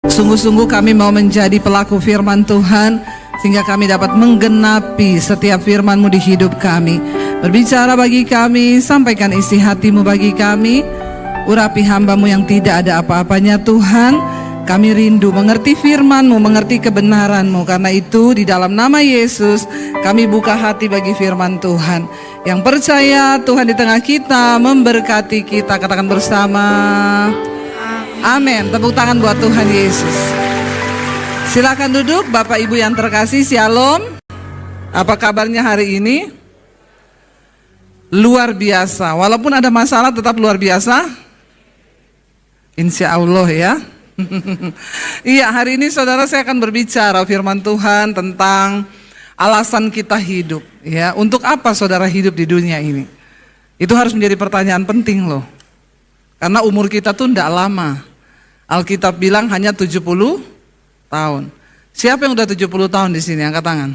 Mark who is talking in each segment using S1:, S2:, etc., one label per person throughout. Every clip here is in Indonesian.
S1: Sungguh-sungguh kami mau menjadi pelaku firman Tuhan, sehingga kami dapat menggenapi setiap firman-Mu di hidup kami. Berbicara bagi kami, sampaikan isi hati-Mu bagi kami. Urapi hamba-Mu yang tidak ada apa-apanya Tuhan. Kami rindu mengerti firman-Mu, mengerti kebenaran-Mu. Karena itu di dalam nama Yesus kami buka hati bagi firman Tuhan. Yang percaya Tuhan di tengah kita, memberkati kita. Katakan bersama, amin. Tepuk tangan buat Tuhan Yesus. Silakan duduk Bapak Ibu yang terkasih. Shalom. Apa kabarnya hari ini? Luar biasa. Walaupun ada masalah tetap luar biasa. Insya Allah ya. Iya, hari ini saudara saya akan berbicara firman Tuhan tentang alasan kita hidup. Ya, untuk apa saudara hidup di dunia ini? Itu harus menjadi pertanyaan penting loh. Karena umur kita tuh tidak lama. Alkitab bilang hanya 70 tahun. Siapa yang udah 70 tahun di sini? Angkat tangan.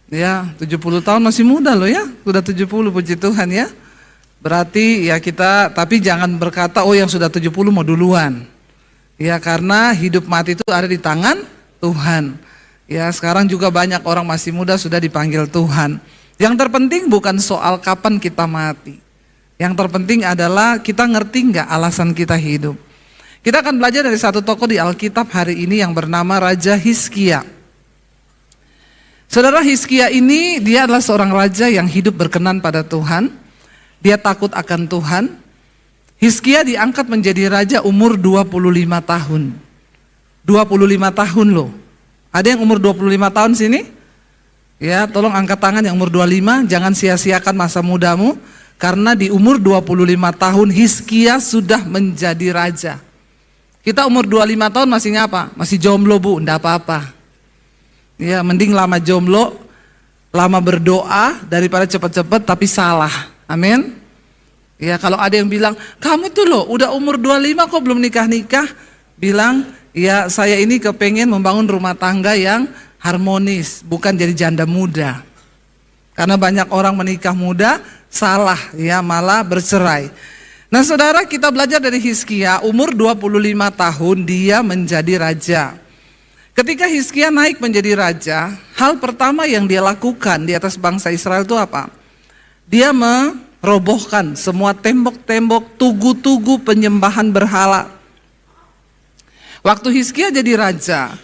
S1: Ya, 70 tahun masih muda loh ya. Sudah 70, puji Tuhan ya. Berarti ya kita, tapi jangan berkata oh yang sudah 70 mau duluan. Ya, karena hidup mati itu ada di tangan Tuhan. Ya, sekarang juga banyak orang masih muda sudah dipanggil Tuhan. Yang terpenting bukan soal kapan kita mati. Yang terpenting adalah kita ngerti nggak alasan kita hidup. Kita akan belajar dari satu tokoh di Alkitab hari ini yang bernama Raja Hizkia. Saudara, Hizkia ini dia adalah seorang raja yang hidup berkenan pada Tuhan. Dia takut akan Tuhan. Hizkia diangkat menjadi raja umur 25 tahun. 25 tahun loh. Ada yang umur 25 tahun sini? Ya, tolong angkat tangan yang umur 25, jangan sia-siakan masa mudamu. Karena di umur 25 tahun Hizkia sudah menjadi raja. Kita umur 25 tahun masih ngapa? Masih jomblo bu, enggak apa-apa. Ya, mending lama jomblo, lama berdoa daripada cepat-cepat tapi salah. Amin. Ya, kalau ada yang bilang, kamu tuh loh udah umur 25 kok belum nikah-nikah. Bilang, ya saya ini kepengen membangun rumah tangga yang harmonis, bukan jadi janda muda. Karena banyak orang menikah muda, salah ya, malah bercerai. Nah saudara, kita belajar dari Hizkia, umur 25 tahun dia menjadi raja. Ketika Hizkia naik menjadi raja, hal pertama yang dia lakukan di atas bangsa Israel itu apa? Dia merobohkan semua tembok-tembok, tugu-tugu penyembahan berhala. Waktu Hizkia jadi raja,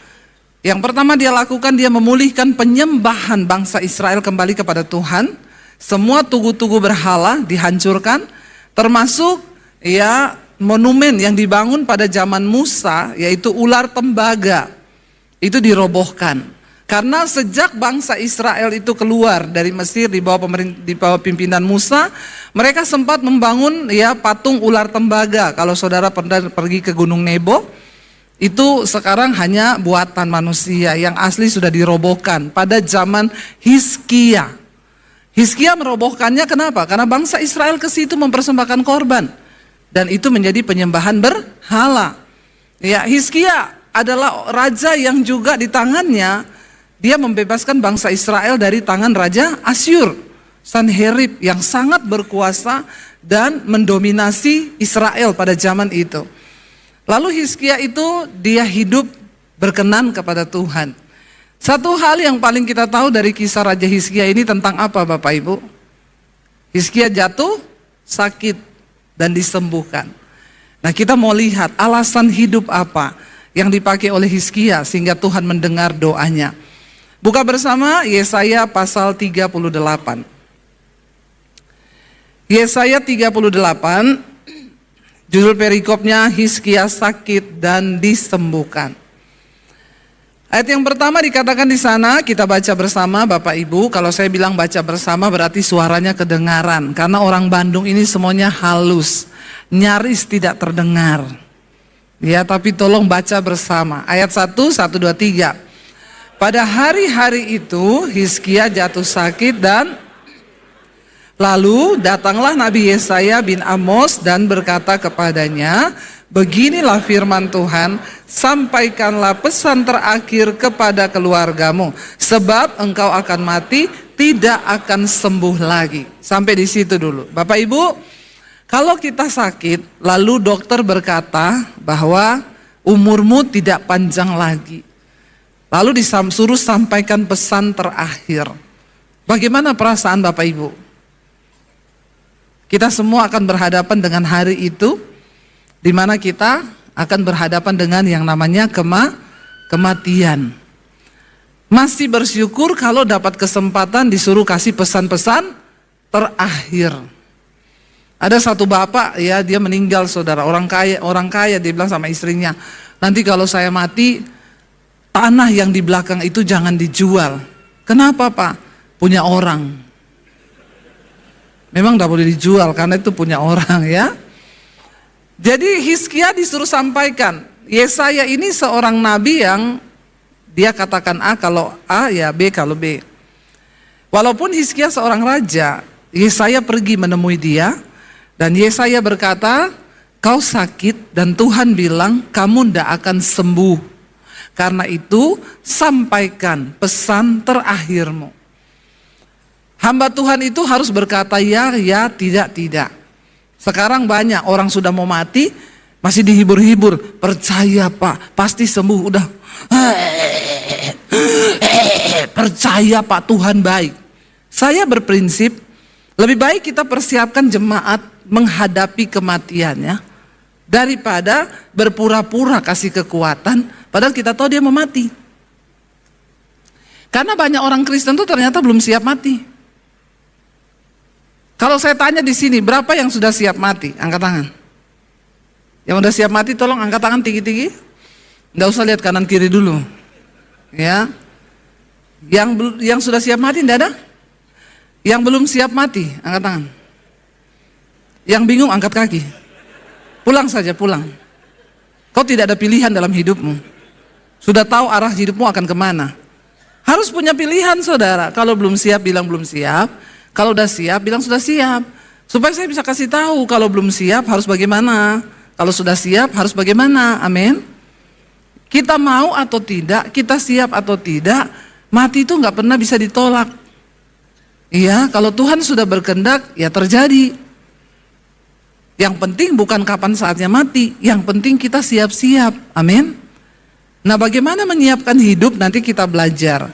S1: yang pertama dia lakukan, dia memulihkan penyembahan bangsa Israel kembali kepada Tuhan. Semua tugu-tugu berhala dihancurkan, termasuk ya monumen yang dibangun pada zaman Musa, yaitu ular tembaga, itu dirobohkan. Karena sejak bangsa Israel itu keluar dari Mesir di bawah pimpinan Musa, mereka sempat membangun ya patung ular tembaga. Kalau saudara pernah pergi ke Gunung Nebo, itu sekarang hanya buatan manusia, yang asli sudah dirobohkan pada zaman Hizkia. Hizkia merobohkannya kenapa? Karena bangsa Israel ke situ mempersembahkan korban, dan itu menjadi penyembahan berhala. Ya, Hizkia adalah raja yang juga di tangannya dia membebaskan bangsa Israel dari tangan Raja Asyur, Sanherib, yang sangat berkuasa dan mendominasi Israel pada zaman itu. Lalu Hizkia itu dia hidup berkenan kepada Tuhan. Satu hal yang paling kita tahu dari kisah Raja Hizkia ini tentang apa Bapak Ibu? Hizkia jatuh, sakit, dan disembuhkan. Nah kita mau lihat alasan hidup apa yang dipakai oleh Hizkia sehingga Tuhan mendengar doanya. Buka bersama Yesaya pasal 38. Yesaya 38, judul perikopnya Hizkia sakit dan disembuhkan. Ayat yang pertama dikatakan di sana, kita baca bersama Bapak Ibu. Kalau saya bilang baca bersama berarti suaranya kedengaran, karena orang Bandung ini semuanya halus, nyaris tidak terdengar. Ya, tapi tolong baca bersama. Ayat 1, 1, 2, 3. Pada hari-hari itu Hizkia jatuh sakit dan lalu datanglah Nabi Yesaya bin Amos dan berkata kepadanya, beginilah firman Tuhan, sampaikanlah pesan terakhir kepada keluargamu, sebab engkau akan mati, tidak akan sembuh lagi. Sampai di situ dulu. Bapak Ibu, kalau kita sakit lalu dokter berkata bahwa umurmu tidak panjang lagi. Lalu disuruh sampaikan pesan terakhir. Bagaimana perasaan Bapak Ibu? Kita semua akan berhadapan dengan hari itu, di mana kita akan berhadapan dengan yang namanya kematian. Masih bersyukur kalau dapat kesempatan disuruh kasih pesan-pesan terakhir. Ada satu bapak ya, dia meninggal saudara, orang kaya dia bilang sama istrinya, nanti kalau saya mati, tanah yang di belakang itu jangan dijual. Kenapa Pak? Punya orang. Memang tidak boleh dijual karena itu punya orang ya. Jadi Hizkia disuruh sampaikan, Yesaya ini seorang nabi yang dia katakan A kalau A ya B kalau B. Walaupun Hizkia seorang raja, Yesaya pergi menemui dia dan Yesaya berkata, kau sakit dan Tuhan bilang kamu tidak akan sembuh. Karena itu sampaikan pesan terakhirmu. Hamba Tuhan itu harus berkata ya, ya, tidak, tidak. Sekarang banyak orang sudah mau mati, masih dihibur-hibur. Percaya Pak, pasti sembuh. Udah, percaya Pak, Tuhan baik. Saya berprinsip, lebih baik kita persiapkan jemaat menghadapi kematiannya, daripada berpura-pura kasih kekuatan, padahal kita tahu dia mau mati. Karena banyak orang Kristen tuh ternyata belum siap mati. Kalau saya tanya di sini, berapa yang sudah siap mati? Angkat tangan. Yang sudah siap mati tolong angkat tangan tinggi-tinggi. Nggak usah lihat kanan kiri dulu. Ya. Yang sudah siap mati enggak ada? Yang belum siap mati, angkat tangan. Yang bingung angkat kaki. Pulang saja, pulang. Kau tidak ada pilihan dalam hidupmu. Sudah tahu arah hidupmu akan kemana. Harus punya pilihan saudara. Kalau belum siap bilang belum siap. Kalau udah siap, bilang sudah siap. Supaya saya bisa kasih tahu kalau belum siap harus bagaimana. Kalau sudah siap harus bagaimana, amin. Kita mau atau tidak, kita siap atau tidak, mati itu nggak pernah bisa ditolak. Iya, kalau Tuhan sudah berkehendak, ya terjadi. Yang penting bukan kapan saatnya mati, yang penting kita siap-siap, amin. Nah bagaimana menyiapkan hidup nanti kita belajar.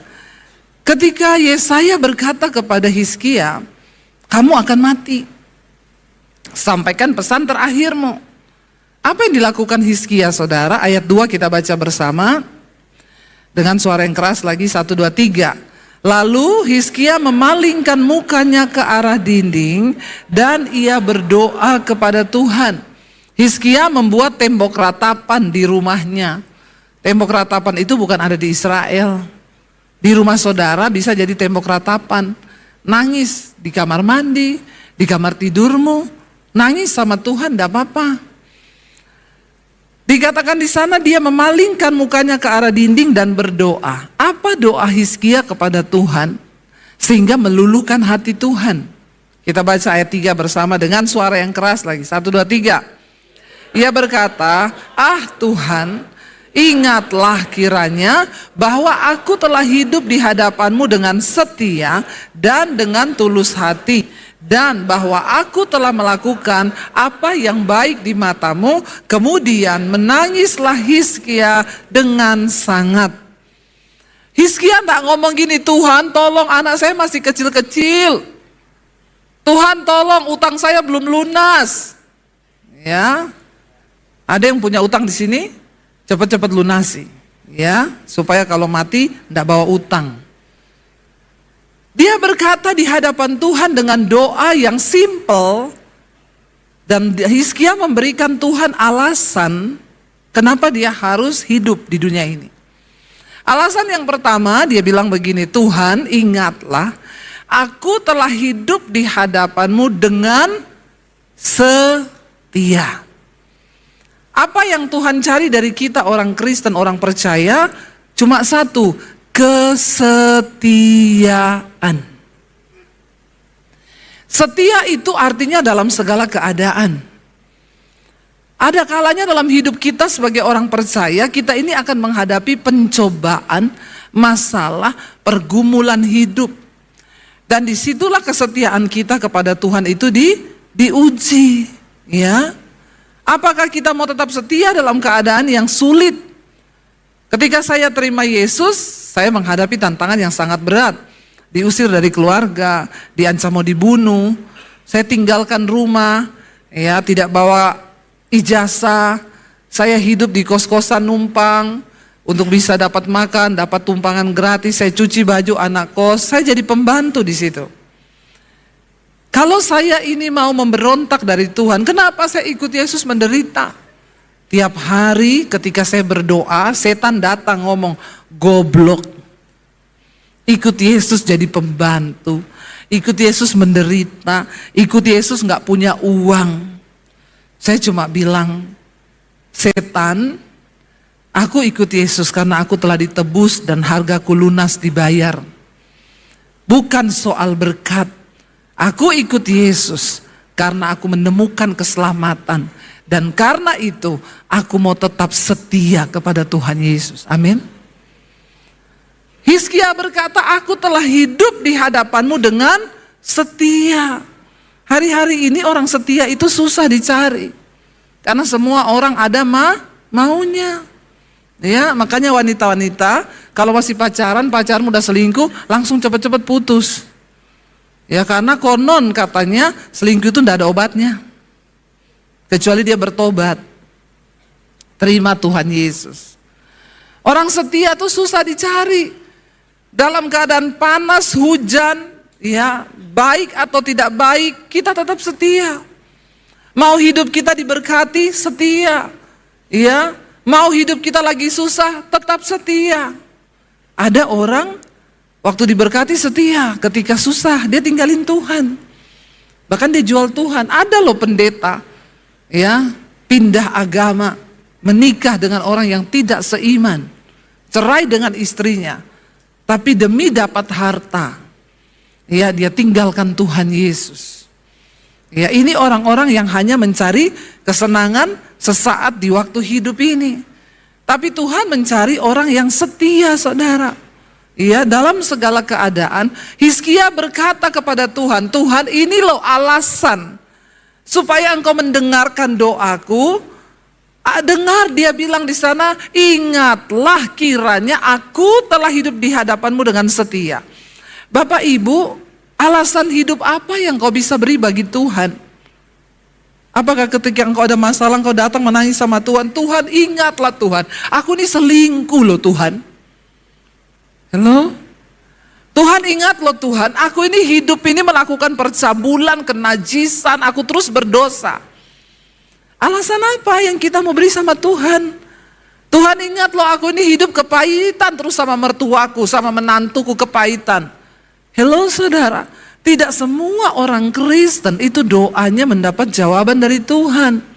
S1: Ketika Yesaya berkata kepada Hizkia, kamu akan mati. Sampaikan pesan terakhirmu. Apa yang dilakukan Hizkia saudara? Ayat 2 kita baca bersama. Dengan suara yang keras lagi, 1, 2, 3. Lalu Hizkia memalingkan mukanya ke arah dinding dan ia berdoa kepada Tuhan. Hizkia membuat tembok ratapan di rumahnya. Tembok ratapan itu bukan ada di Israel. Di rumah saudara bisa jadi tembok ratapan. Nangis di kamar mandi, di kamar tidurmu, nangis sama Tuhan, tidak apa-apa. Dikatakan di sana dia memalingkan mukanya ke arah dinding dan berdoa. Apa doa Hizkia kepada Tuhan sehingga meluluhkan hati Tuhan? Kita baca ayat 3 bersama dengan suara yang keras lagi. 1, 2, 3. Ia berkata, ah Tuhan, ingatlah kiranya bahwa aku telah hidup di hadapanmu dengan setia dan dengan tulus hati. Dan bahwa aku telah melakukan apa yang baik di matamu. Kemudian menangislah Hizkia dengan sangat. Hizkia tidak ngomong gini, Tuhan tolong anak saya masih kecil-kecil. Tuhan tolong utang saya belum lunas. Ya, ada yang punya utang di sini? Cepat-cepat lunasi, ya, supaya kalau mati tidak bawa utang. Dia berkata di hadapan Tuhan dengan doa yang simple, dan Hizkia memberikan Tuhan alasan kenapa dia harus hidup di dunia ini. Alasan yang pertama dia bilang begini, Tuhan ingatlah, aku telah hidup di hadapanmu dengan setia. Apa yang Tuhan cari dari kita orang Kristen, orang percaya? Cuma satu, kesetiaan. Setia itu artinya dalam segala keadaan. Ada kalanya dalam hidup kita sebagai orang percaya, kita ini akan menghadapi pencobaan, masalah, pergumulan hidup. Dan disitulah kesetiaan kita kepada Tuhan itu diuji, ya. Apakah kita mau tetap setia dalam keadaan yang sulit? Ketika saya terima Yesus, saya menghadapi tantangan yang sangat berat. Diusir dari keluarga, diancam mau dibunuh, saya tinggalkan rumah, ya tidak bawa ijazah, saya hidup di kos-kosan numpang untuk bisa dapat makan, dapat tumpangan gratis, saya cuci baju anak kos, saya jadi pembantu di situ. Kalau saya ini mau memberontak dari Tuhan, kenapa saya ikut Yesus menderita? Tiap hari ketika saya berdoa, setan datang ngomong, goblok. Ikut Yesus jadi pembantu, ikut Yesus menderita, ikut Yesus gak punya uang. Saya cuma bilang, setan, aku ikut Yesus karena aku telah ditebus dan hargaku lunas dibayar. Bukan soal berkat. Aku ikut Yesus karena aku menemukan keselamatan. Dan karena itu aku mau tetap setia kepada Tuhan Yesus. Amin. Hizkia berkata, aku telah hidup di hadapanmu dengan setia. Hari-hari ini orang setia itu susah dicari. Karena semua orang ada maunya. Ya, makanya wanita-wanita kalau masih pacaran, pacarmu udah selingkuh, langsung cepet-cepet putus. Ya karena konon katanya selingkuh itu tidak ada obatnya. Kecuali dia bertobat. Terima Tuhan Yesus. Orang setia itu susah dicari. Dalam keadaan panas, hujan, ya baik atau tidak baik, kita tetap setia. Mau hidup kita diberkati, setia. Ya, mau hidup kita lagi susah, tetap setia. Ada orang waktu diberkati setia, ketika susah dia tinggalin Tuhan. Bahkan dia jual Tuhan. Ada loh pendeta, ya pindah agama, menikah dengan orang yang tidak seiman, cerai dengan istrinya, tapi demi dapat harta, ya dia tinggalkan Tuhan Yesus. Ya ini orang-orang yang hanya mencari kesenangan sesaat di waktu hidup ini. Tapi Tuhan mencari orang yang setia, saudara. Ya, dalam segala keadaan, Hizkia berkata kepada Tuhan, Tuhan ini loh alasan supaya engkau mendengarkan doaku. Dengar dia bilang di sana, ingatlah kiranya aku telah hidup di hadapanmu dengan setia. Bapak Ibu, alasan hidup apa yang kau bisa beri bagi Tuhan? Apakah ketika engkau ada masalah, engkau datang menangis sama Tuhan, Tuhan ingatlah Tuhan, aku ini selingkuh loh Tuhan. Halo? Tuhan ingat loh Tuhan, aku ini hidup ini melakukan percabulan, kenajisan, aku terus berdosa. Alasan apa yang kita mau beri sama Tuhan? Tuhan ingat loh, aku ini hidup kepahitan terus sama mertuaku, sama menantuku kepahitan. Halo saudara, tidak semua orang Kristen itu doanya mendapat jawaban dari Tuhan.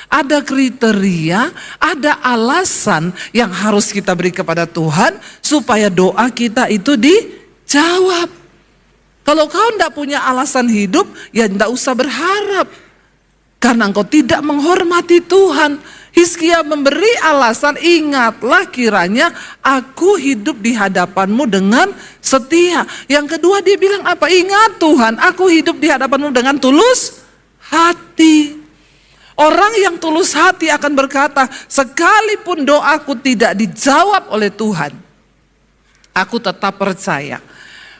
S1: Ada kriteria, ada alasan yang harus kita beri kepada Tuhan supaya doa kita itu dijawab. Kalau kau tidak punya alasan hidup, ya tidak usah berharap. Karena engkau tidak menghormati Tuhan. Hizkia memberi alasan, ingatlah kiranya aku hidup di hadapanmu dengan setia. Yang kedua dia bilang apa? Ingat Tuhan, aku hidup di hadapanmu dengan tulus hati. Orang yang tulus hati akan berkata, sekalipun doaku tidak dijawab oleh Tuhan, aku tetap percaya.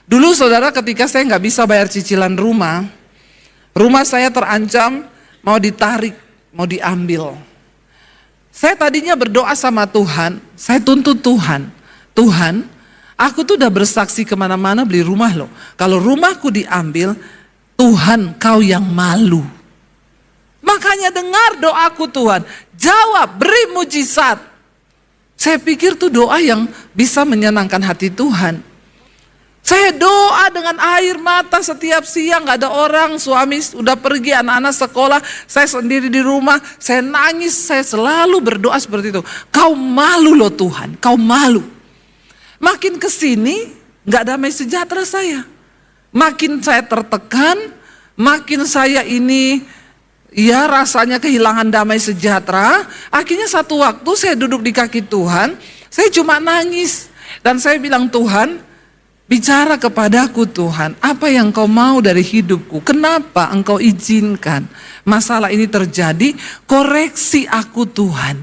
S1: Dulu saudara ketika saya nggak bisa bayar cicilan rumah saya terancam mau ditarik, mau diambil. Saya tadinya berdoa sama Tuhan, saya tuntut Tuhan, Tuhan, aku tuh udah bersaksi kemana-mana beli rumah loh. Kalau rumahku diambil, Tuhan kau yang malu. Makanya dengar doaku Tuhan, jawab, beri mujizat. Saya pikir tuh doa yang bisa menyenangkan hati Tuhan. Saya doa dengan air mata setiap siang, gak ada orang, suami udah pergi, anak-anak sekolah, saya sendiri di rumah, saya nangis, saya selalu berdoa seperti itu. Kau malu loh Tuhan, kau malu. Makin kesini gak damai sejahtera saya. Makin saya tertekan, makin saya ini ya rasanya kehilangan damai sejahtera. Akhirnya satu waktu saya duduk di kaki Tuhan, saya cuma nangis. Dan saya bilang, Tuhan, Bicara kepadaku Tuhan, apa yang Engkau mau dari hidupku? Kenapa Engkau izinkan masalah ini terjadi? Koreksi aku Tuhan.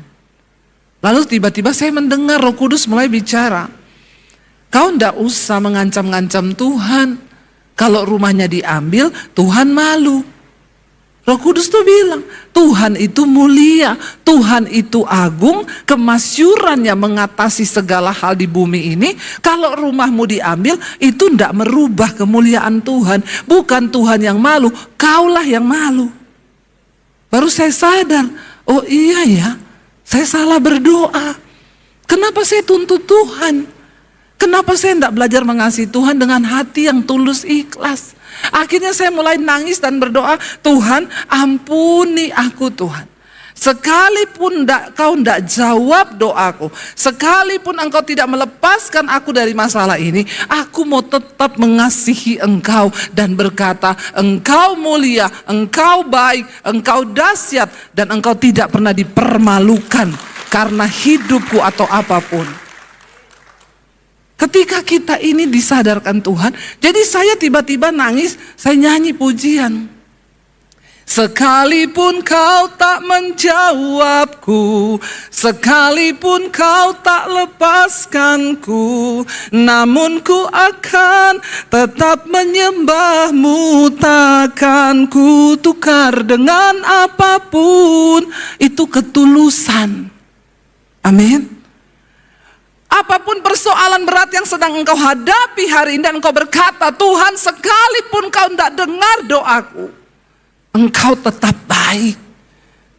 S1: Lalu tiba-tiba saya mendengar Roh Kudus mulai bicara. Kau ndak usah mengancam-ngancam Tuhan. Kalau rumahnya diambil, Tuhan malu. Roh Kudus tuh bilang, Tuhan itu mulia, Tuhan itu agung, kemasyurannya mengatasi segala hal di bumi ini. Kalau rumahmu diambil, itu tidak merubah kemuliaan Tuhan. Bukan Tuhan yang malu, kaulah yang malu. Baru saya sadar, oh iya ya, saya salah berdoa. Kenapa saya tuntut Tuhan? Kenapa saya tidak belajar mengasihi Tuhan dengan hati yang tulus ikhlas? Akhirnya saya mulai nangis dan berdoa, Tuhan ampuni aku Tuhan. Sekalipun kau tidak jawab doaku, sekalipun engkau tidak melepaskan aku dari masalah ini, aku mau tetap mengasihi engkau dan berkata, engkau mulia, engkau baik, engkau dahsyat, dan engkau tidak pernah dipermalukan karena hidupku atau apapun. Ketika kita ini disadarkan Tuhan, jadi saya tiba-tiba nangis, saya nyanyi pujian. Sekalipun kau tak menjawabku, sekalipun kau tak lepaskanku, namun ku akan tetap menyembahmu, takkan ku tukar dengan apapun. Itu ketulusan. Amin. Apapun persoalan berat yang sedang engkau hadapi hari ini dan engkau berkata, Tuhan sekalipun kau tidak dengar doaku, engkau tetap baik.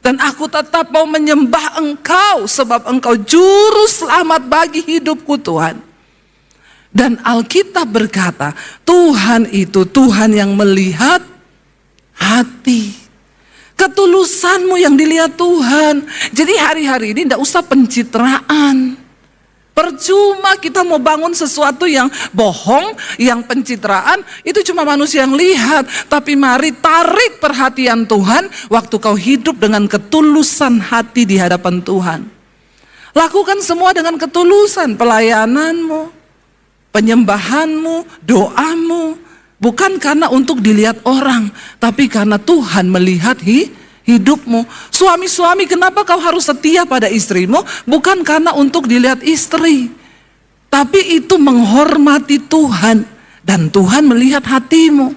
S1: Dan aku tetap mau menyembah engkau sebab engkau juru selamat bagi hidupku Tuhan. Dan Alkitab berkata, Tuhan itu Tuhan yang melihat hati. Ketulusanmu yang dilihat Tuhan. Jadi hari-hari ini tidak usah pencitraan. Percuma kita mau bangun sesuatu yang bohong, yang pencitraan, itu cuma manusia yang lihat. Tapi mari tarik perhatian Tuhan waktu kau hidup dengan ketulusan hati di hadapan Tuhan. Lakukan semua dengan ketulusan, pelayananmu, penyembahanmu, doamu. Bukan karena untuk dilihat orang, tapi karena Tuhan melihat hidupmu. Suami-suami, kenapa kau harus setia pada istrimu? Bukan karena untuk dilihat istri, tapi itu menghormati Tuhan. Dan Tuhan melihat hatimu.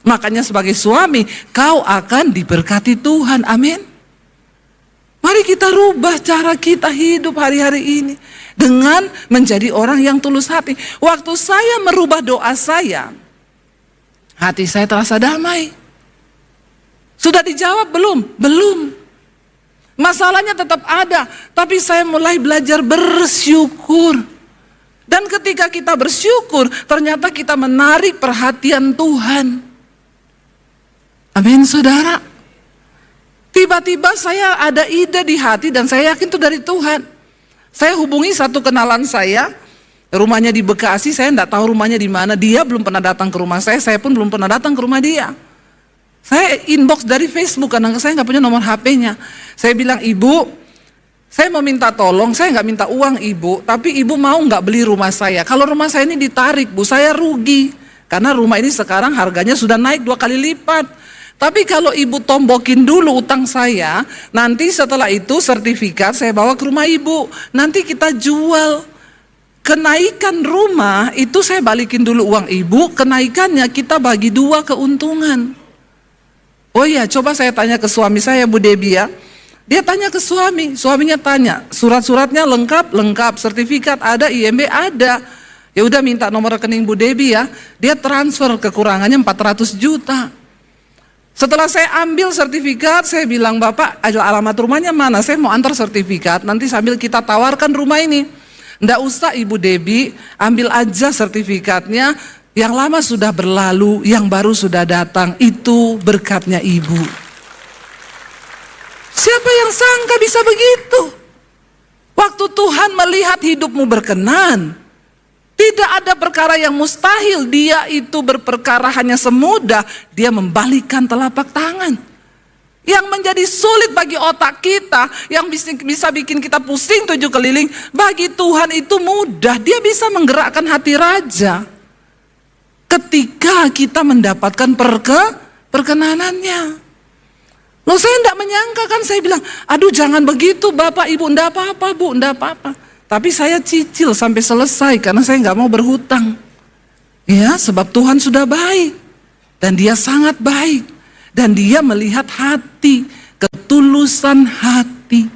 S1: Makanya sebagai suami, kau akan diberkati Tuhan. Amin. Mari kita rubah cara kita hidup hari-hari ini dengan menjadi orang yang tulus hati. Waktu saya merubah doa saya, hati saya terasa damai. Sudah dijawab belum? Belum. Masalahnya tetap ada, tapi saya mulai belajar bersyukur. Dan ketika kita bersyukur, ternyata kita menarik perhatian Tuhan. Amin, saudara. Tiba-tiba saya ada ide di hati dan saya yakin itu dari Tuhan. Saya hubungi satu kenalan saya, rumahnya di Bekasi, saya tidak tahu rumahnya di mana. Dia belum pernah datang ke rumah saya pun belum pernah datang ke rumah dia. Saya inbox dari Facebook karena saya nggak punya nomor HP-nya. Saya bilang, Ibu, saya mau minta tolong, saya nggak minta uang Ibu, tapi Ibu mau nggak beli rumah saya? Kalau rumah saya ini ditarik Bu, saya rugi. Karena rumah ini sekarang harganya sudah naik 2 kali lipat. Tapi kalau Ibu tombokin dulu utang saya, nanti setelah itu sertifikat saya bawa ke rumah Ibu. Nanti kita jual. Kenaikan rumah itu saya balikin dulu uang Ibu, kenaikannya kita bagi 2 keuntungan. Oh iya, coba saya tanya ke suami saya, Bu Debbie ya. Dia tanya ke suaminya tanya, surat-suratnya lengkap, sertifikat ada, IMB ada. Ya udah minta nomor rekening Bu Debbie ya. Dia transfer kekurangannya 400 juta. Setelah saya ambil sertifikat, saya bilang, Bapak, alamat rumahnya mana? Saya mau antar sertifikat, nanti sambil kita tawarkan rumah ini. Nggak usah Ibu Debbie, ambil aja sertifikatnya. Yang lama sudah berlalu, yang baru sudah datang, itu berkatnya Ibu. Siapa yang sangka bisa begitu? Waktu Tuhan melihat hidupmu berkenan, tidak ada perkara yang mustahil. Dia itu berperkara hanya semudah dia membalikkan telapak tangan. Yang menjadi sulit bagi otak kita, yang bisa bikin kita pusing 7 keliling, bagi Tuhan itu mudah. Dia bisa menggerakkan hati raja. ketika kita mendapatkan perkenanannya. Loh, saya tidak menyangka kan, saya bilang, aduh jangan begitu Bapak Ibu, enggak apa-apa Bu, enggak apa-apa. Tapi saya cicil sampai selesai karena saya nggak mau berhutang. Ya, sebab Tuhan sudah baik. Dan dia sangat baik. Dan dia melihat hati, ketulusan hati.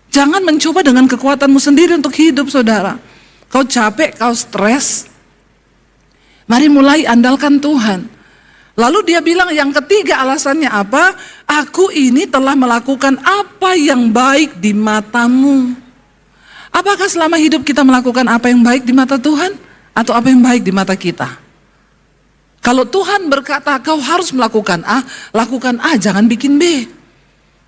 S1: Jangan mencoba dengan kekuatanmu sendiri untuk hidup, saudara. Kau capek, kau stres. Mari mulai andalkan Tuhan. Lalu dia bilang yang ketiga alasannya apa? Aku ini telah melakukan apa yang baik di matamu. Apakah selama hidup kita melakukan apa yang baik di mata Tuhan? Atau apa yang baik di mata kita? Kalau Tuhan berkata kau harus melakukan A, lakukan A, jangan bikin B.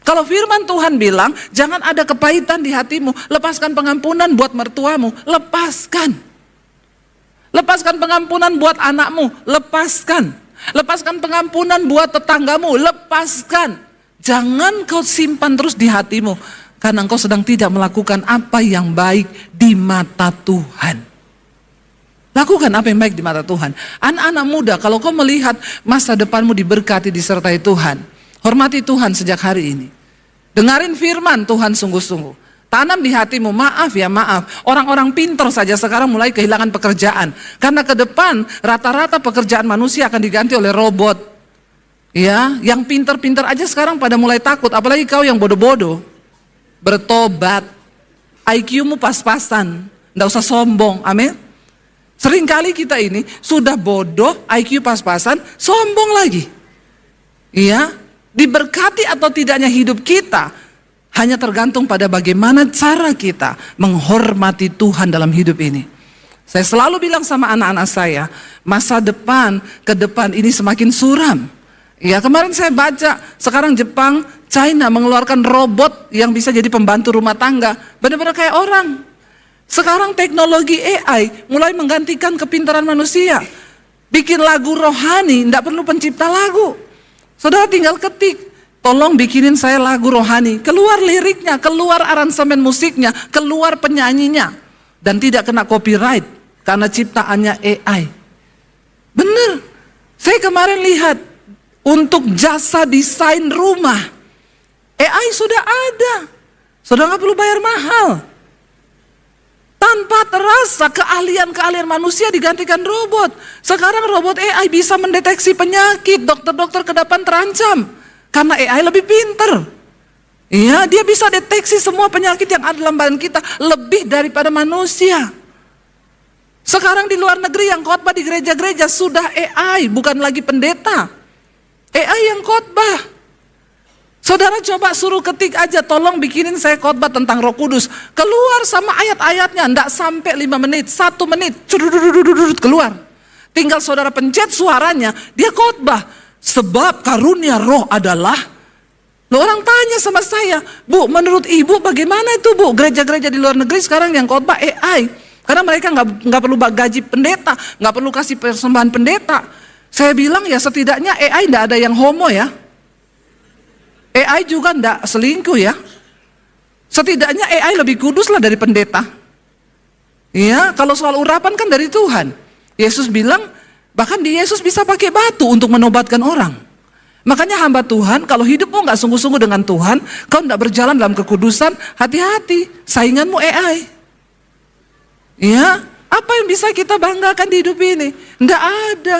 S1: Kalau firman Tuhan bilang jangan ada kepahitan di hatimu, lepaskan pengampunan buat mertuamu, lepaskan. Lepaskan pengampunan buat anakmu, lepaskan. Lepaskan pengampunan buat tetanggamu, lepaskan. Jangan kau simpan terus di hatimu, karena engkau sedang tidak melakukan apa yang baik di mata Tuhan. Lakukan apa yang baik di mata Tuhan. Anak-anak muda, kalau kau melihat masa depanmu diberkati, disertai Tuhan, hormati Tuhan sejak hari ini. Dengarin firman Tuhan sungguh-sungguh. Tanam di hatimu, maaf ya maaf. Orang-orang pintar saja sekarang mulai kehilangan pekerjaan. Karena ke depan rata-rata pekerjaan manusia akan diganti oleh robot. Ya, yang pintar-pintar aja sekarang pada mulai takut. Apalagi kau yang bodoh-bodoh. Bertobat. IQ-mu pas-pasan. Nggak usah sombong, amin. Seringkali kita ini sudah bodoh, IQ pas-pasan, sombong lagi. Iya, diberkati atau tidaknya hidup kita hanya tergantung pada bagaimana cara kita menghormati Tuhan dalam hidup ini. Saya selalu bilang sama anak-anak saya, masa depan ke depan ini semakin suram. Ya, kemarin saya baca, sekarang Jepang, China mengeluarkan robot yang bisa jadi pembantu rumah tangga. Benar-benar kayak orang. Sekarang teknologi AI mulai menggantikan kepintaran manusia. Bikin lagu rohani, tidak perlu pencipta lagu. Saudara tinggal ketik. Tolong bikinin saya lagu rohani, keluar liriknya, keluar aransemen musiknya, keluar penyanyinya. Dan tidak kena copyright, karena ciptaannya AI. Bener, saya kemarin lihat, untuk jasa desain rumah, AI sudah ada. Sudah nggak perlu bayar mahal. Tanpa terasa keahlian-keahlian manusia digantikan robot. Sekarang robot AI bisa mendeteksi penyakit, dokter-dokter ke depan terancam. Karena AI lebih pinter. Iya, dia bisa deteksi semua penyakit yang ada dalam badan kita lebih daripada manusia. Sekarang di luar negeri yang khotbah di gereja-gereja sudah AI, bukan lagi pendeta. AI yang khotbah. Saudara coba suruh ketik aja, tolong bikinin saya khotbah tentang Roh Kudus. Keluar sama ayat-ayatnya, enggak sampai 5 menit, 1 menit, keluar. Tinggal saudara pencet suaranya, dia khotbah. Sebab karunia roh adalah, orang tanya sama saya, Bu, menurut ibu bagaimana itu Bu? Gereja-gereja di luar negeri sekarang yang khotbah AI. Karena mereka nggak perlu gaji pendeta, nggak perlu kasih persembahan pendeta. Saya bilang ya setidaknya AI nggak ada yang homo ya. AI juga nggak selingkuh ya. Setidaknya AI lebih kudus lah dari pendeta. Ya, kalau soal urapan kan dari Tuhan. Yesus bilang, bahkan di Yesus bisa pakai batu untuk menobatkan orang. Makanya hamba Tuhan, kalau hidupmu nggak sungguh-sungguh dengan Tuhan, kau nggak berjalan dalam kekudusan, hati-hati, sainganmu AI. Ya, apa yang bisa kita banggakan di hidup ini? Nggak ada.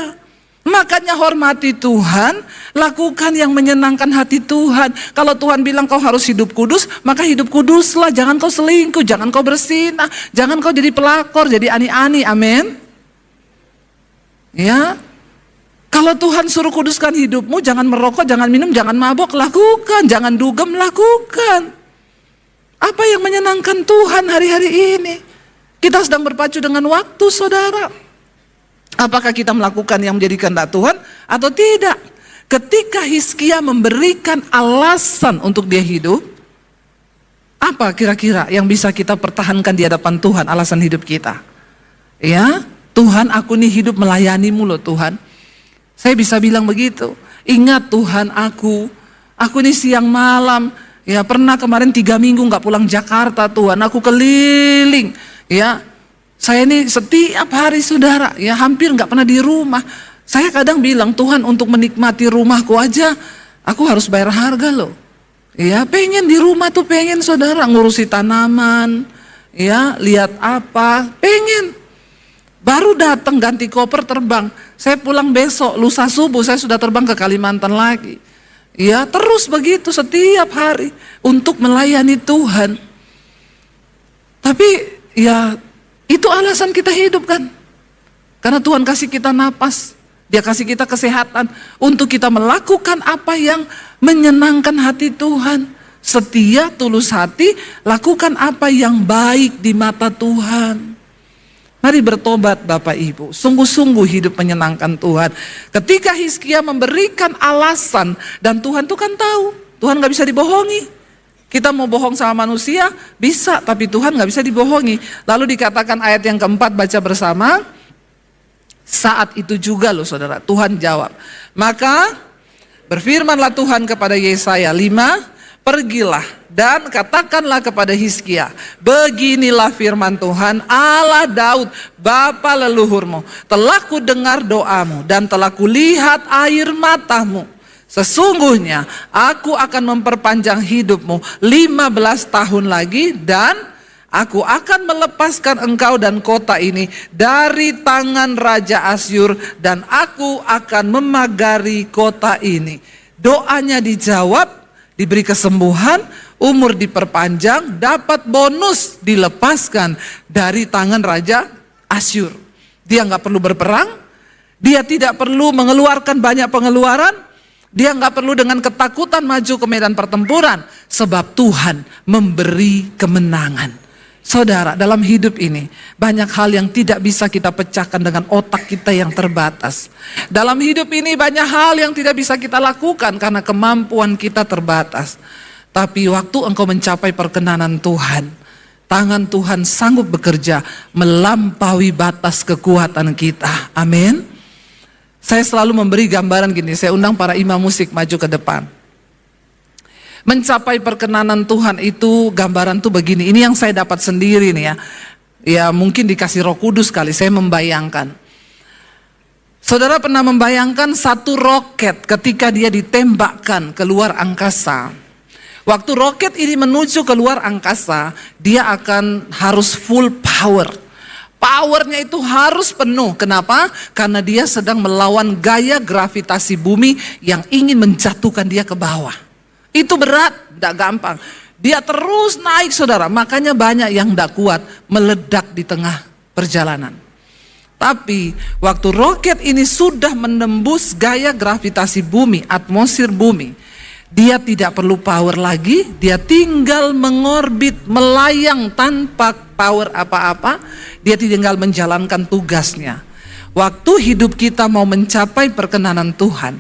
S1: Makanya hormati Tuhan, lakukan yang menyenangkan hati Tuhan. Kalau Tuhan bilang kau harus hidup kudus, maka hidup kuduslah. Jangan kau selingkuh, jangan kau bersinah, jangan kau jadi pelakor, jadi ani-ani, amin. Ya, kalau Tuhan suruh kuduskan hidupmu, jangan merokok, jangan minum, jangan mabok, lakukan. Jangan dugem, lakukan. Apa yang menyenangkan Tuhan hari-hari ini? Kita sedang berpacu dengan waktu, saudara. Apakah kita melakukan yang menjadi kehendak Tuhan atau tidak? Ketika Hizkia memberikan alasan untuk dia hidup, apa kira-kira yang bisa kita pertahankan di hadapan Tuhan alasan hidup kita? Ya, Tuhan, aku nih hidup melayanimu loh Tuhan. Saya bisa bilang begitu. Ingat Tuhan, aku nih siang malam, ya pernah kemarin 3 minggu gak pulang Jakarta Tuhan. Aku keliling, ya Saya ini setiap hari saudara, ya hampir nggak pernah di rumah. Saya kadang bilang, Tuhan, untuk menikmati rumahku aja, aku harus bayar harga loh. Ya pengen di rumah tuh, pengen saudara ngurusi tanaman, ya lihat apa, pengen. Baru datang ganti koper terbang. Saya pulang besok, lusa subuh saya sudah terbang ke Kalimantan lagi. Ya terus begitu setiap hari untuk melayani Tuhan. Tapi ya itu alasan kita hidup kan. Karena Tuhan kasih kita napas, Dia kasih kita kesehatan untuk kita melakukan apa yang menyenangkan hati Tuhan. Setia, tulus hati, lakukan apa yang baik di mata Tuhan. Mari bertobat Bapak Ibu, sungguh-sungguh hidup menyenangkan Tuhan. Ketika Hizkia memberikan alasan, dan Tuhan tuh kan tahu, Tuhan gak bisa dibohongi. Kita mau bohong sama manusia, bisa, tapi Tuhan gak bisa dibohongi. Lalu dikatakan ayat yang keempat, baca bersama. Saat itu juga loh saudara, Tuhan jawab. Maka berfirmanlah Tuhan kepada Yesaya 5, pergilah dan katakanlah kepada Hizkia, beginilah firman Tuhan Allah Daud, bapa leluhurmu, telah ku dengar doamu dan telah kulihat air matamu. Sesungguhnya aku akan memperpanjang hidupmu 15 tahun lagi dan aku akan melepaskan engkau dan kota ini dari tangan Raja Asyur dan aku akan memagari kota ini. Doanya dijawab, diberi kesembuhan, umur diperpanjang, dapat bonus dilepaskan dari tangan Raja Asyur. Dia nggak perlu berperang, dia tidak perlu mengeluarkan banyak pengeluaran, dia nggak perlu dengan ketakutan maju ke medan pertempuran, sebab Tuhan memberi kemenangan. Saudara, dalam hidup ini banyak hal yang tidak bisa kita pecahkan dengan otak kita yang terbatas. Dalam hidup ini banyak hal yang tidak bisa kita lakukan karena kemampuan kita terbatas. Tapi waktu engkau mencapai perkenanan Tuhan, tangan Tuhan sanggup bekerja melampaui batas kekuatan kita. Amin. Saya selalu memberi gambaran gini, saya undang para imam musik maju ke depan. Mencapai perkenanan Tuhan itu gambaran tuh begini. Ini yang saya dapat sendiri nih ya. Ya mungkin dikasih Roh Kudus kali, saya membayangkan. Saudara pernah membayangkan satu roket ketika dia ditembakkan keluar angkasa. Waktu roket ini menuju keluar angkasa, dia akan harus full power. Powernya itu harus penuh. Kenapa? Karena dia sedang melawan gaya gravitasi bumi yang ingin menjatuhkan dia ke bawah. Itu berat, tidak gampang. Dia terus naik saudara, makanya banyak yang tidak kuat, meledak di tengah perjalanan. Tapi waktu roket ini sudah menembus gaya gravitasi bumi, atmosfer bumi, dia tidak perlu power lagi, dia tinggal mengorbit, melayang tanpa power apa-apa, dia tinggal menjalankan tugasnya. Waktu hidup kita mau mencapai perkenanan Tuhan,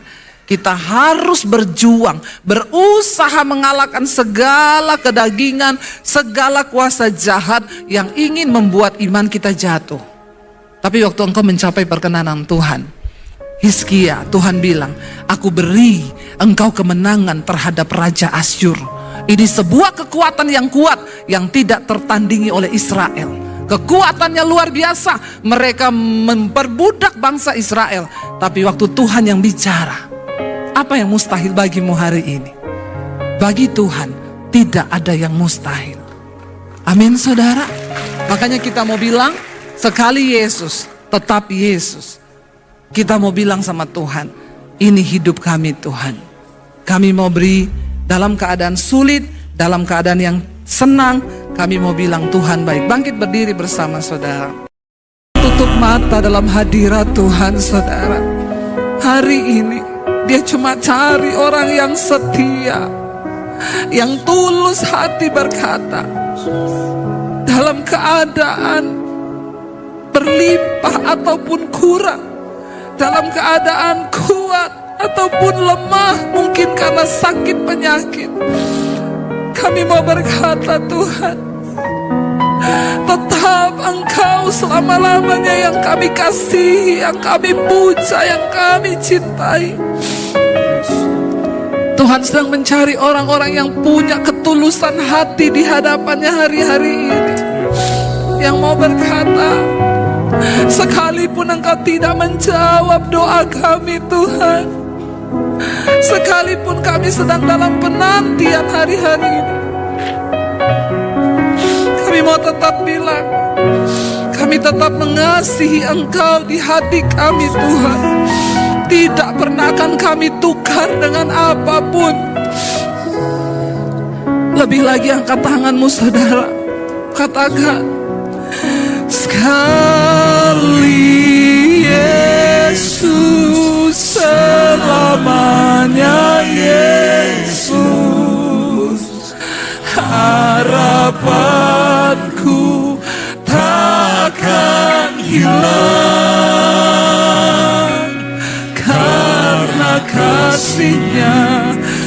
S1: kita harus berjuang, berusaha mengalahkan segala kedagingan, segala kuasa jahat yang ingin membuat iman kita jatuh. Tapi waktu engkau mencapai perkenanan Tuhan, Hizkia, Tuhan bilang, aku beri engkau kemenangan terhadap Raja Asyur. Ini sebuah kekuatan yang kuat yang tidak tertandingi oleh Israel. Kekuatannya luar biasa, mereka memperbudak bangsa Israel. Tapi waktu Tuhan yang bicara, apa yang mustahil bagimu hari ini? Bagi Tuhan tidak ada yang mustahil. Amin saudara. Makanya kita mau bilang, sekali Yesus, tetap Yesus. Kita mau bilang sama Tuhan, ini hidup kami Tuhan. Kami mau beri dalam keadaan sulit, dalam keadaan yang senang, kami mau bilang Tuhan baik. Bangkit berdiri bersama saudara. Tutup mata dalam hadirat Tuhan saudara. Hari ini dia cuma cari orang yang setia, yang tulus hati berkata, dalam keadaan berlimpah ataupun kurang, dalam keadaan kuat ataupun lemah, mungkin karena sakit penyakit, kami mau berkata Tuhan, tetap Engkau selama-lamanya yang kami kasihi, yang kami puja, yang kami cintai. Tuhan sedang mencari orang-orang yang punya ketulusan hati di hadapannya hari-hari ini, yang mau berkata, sekalipun Engkau tidak menjawab doa kami Tuhan, sekalipun kami sedang dalam penantian hari-hari ini, kami mau tetap bilang, kami tetap mengasihi Engkau di hati kami Tuhan. Tidak pernah akan kami tukar dengan apapun. Lebih lagi angkat tanganmu saudara, katakan, sekali Yesus, selamanya Yesus, harapanku takkan hilang, karena kasih-Nya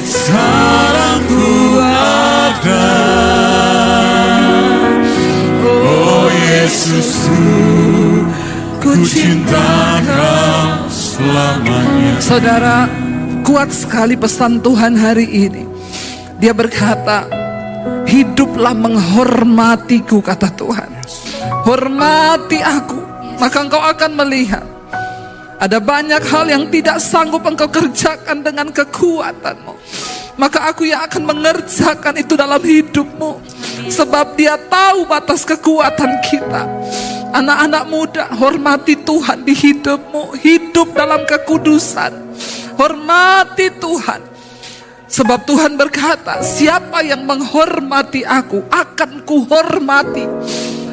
S1: sekarang ku ada. Oh Yesus, ku cinta Kau selamanya. Saudara, kuat sekali pesan Tuhan hari ini. Dia berkata, hiduplah menghormatiku, kata Tuhan. Hormati aku, maka engkau akan melihat ada banyak hal yang tidak sanggup engkau kerjakan dengan kekuatanmu, maka aku yang akan mengerjakan itu dalam hidupmu. Sebab Dia tahu batas kekuatan kita. Anak-anak muda, hormati Tuhan di hidupmu. Hidup dalam kekudusan, hormati Tuhan. Sebab Tuhan berkata, siapa yang menghormati aku akan kuhormati.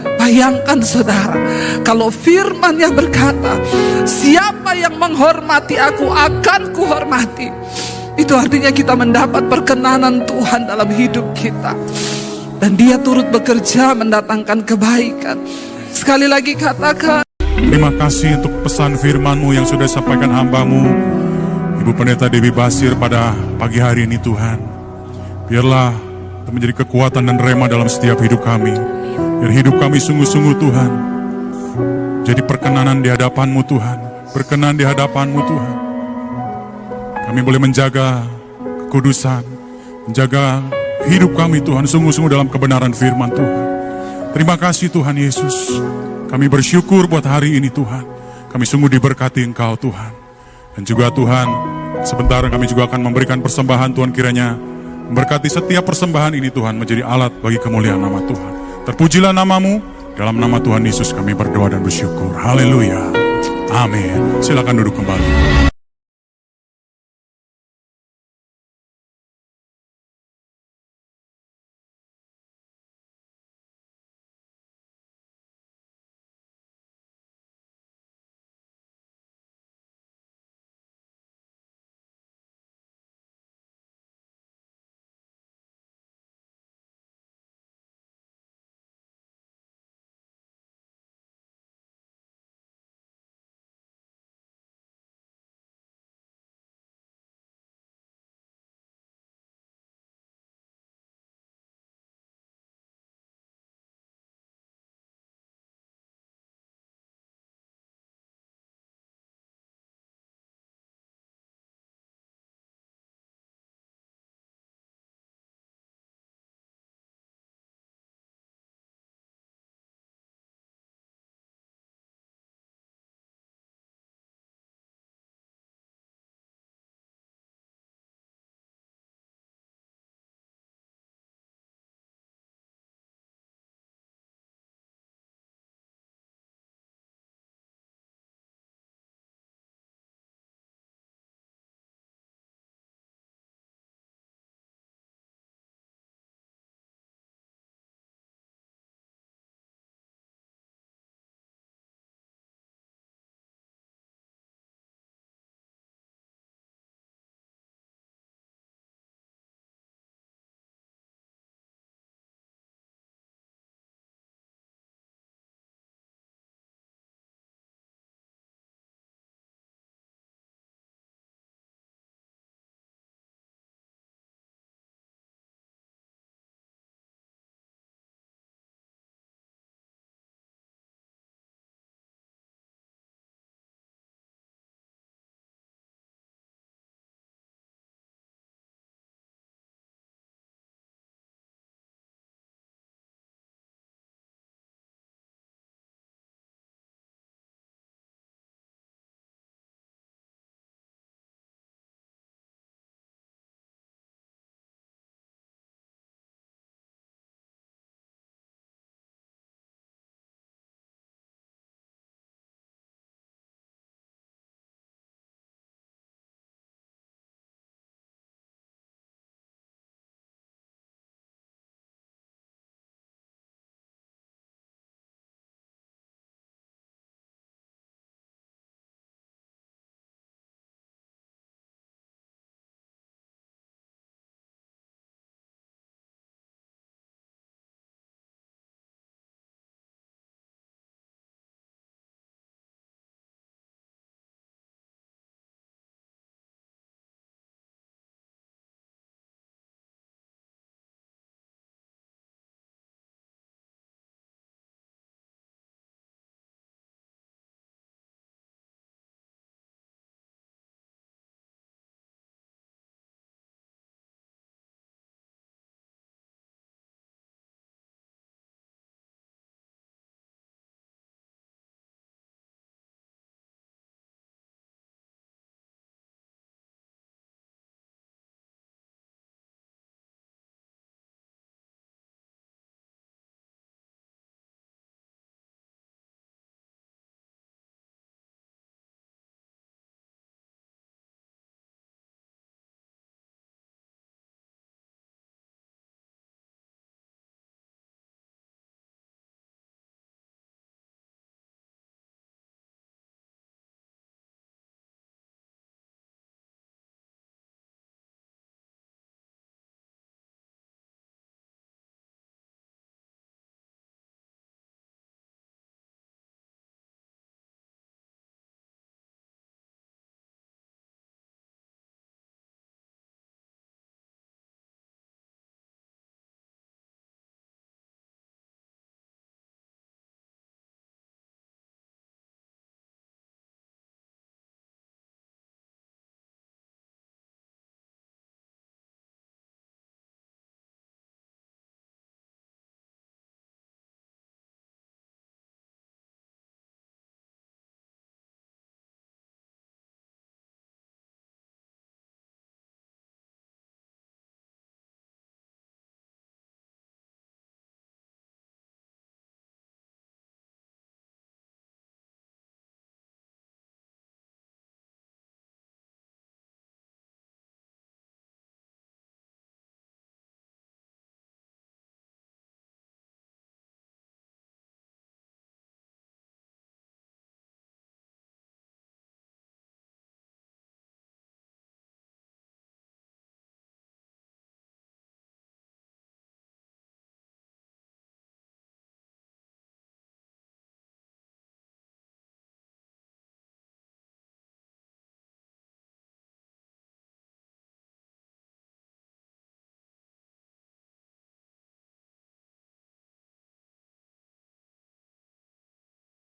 S1: Bayangkan saudara, kalau firman-Nya berkata, siapa yang menghormati aku akan kuhormati, itu artinya kita mendapat perkenanan Tuhan dalam hidup kita. Dan Dia turut bekerja mendatangkan kebaikan. Sekali lagi katakan,
S2: terima kasih untuk pesan firman-Mu yang sudah disampaikan hamba-Mu, Ibu Pendeta Debbie Basir, pada pagi hari ini Tuhan. Biarlah itu menjadi kekuatan dan rema dalam setiap hidup kami. Biar hidup kami sungguh-sungguh Tuhan jadi perkenanan di hadapan-Mu Tuhan, berkenan di hadapan-Mu Tuhan. Kami boleh menjaga kekudusan, menjaga hidup kami Tuhan sungguh-sungguh dalam kebenaran firman Tuhan. Terima kasih Tuhan Yesus. Kami bersyukur buat hari ini Tuhan. Kami sungguh diberkati Engkau Tuhan. Dan juga Tuhan, sebentar kami juga akan memberikan persembahan. Tuhan kiranya memberkati setiap persembahan ini Tuhan, menjadi alat bagi kemuliaan nama Tuhan. Terpujilah nama-Mu, dalam nama Tuhan Yesus kami berdoa dan bersyukur. Haleluya. Amin. Silakan duduk kembali.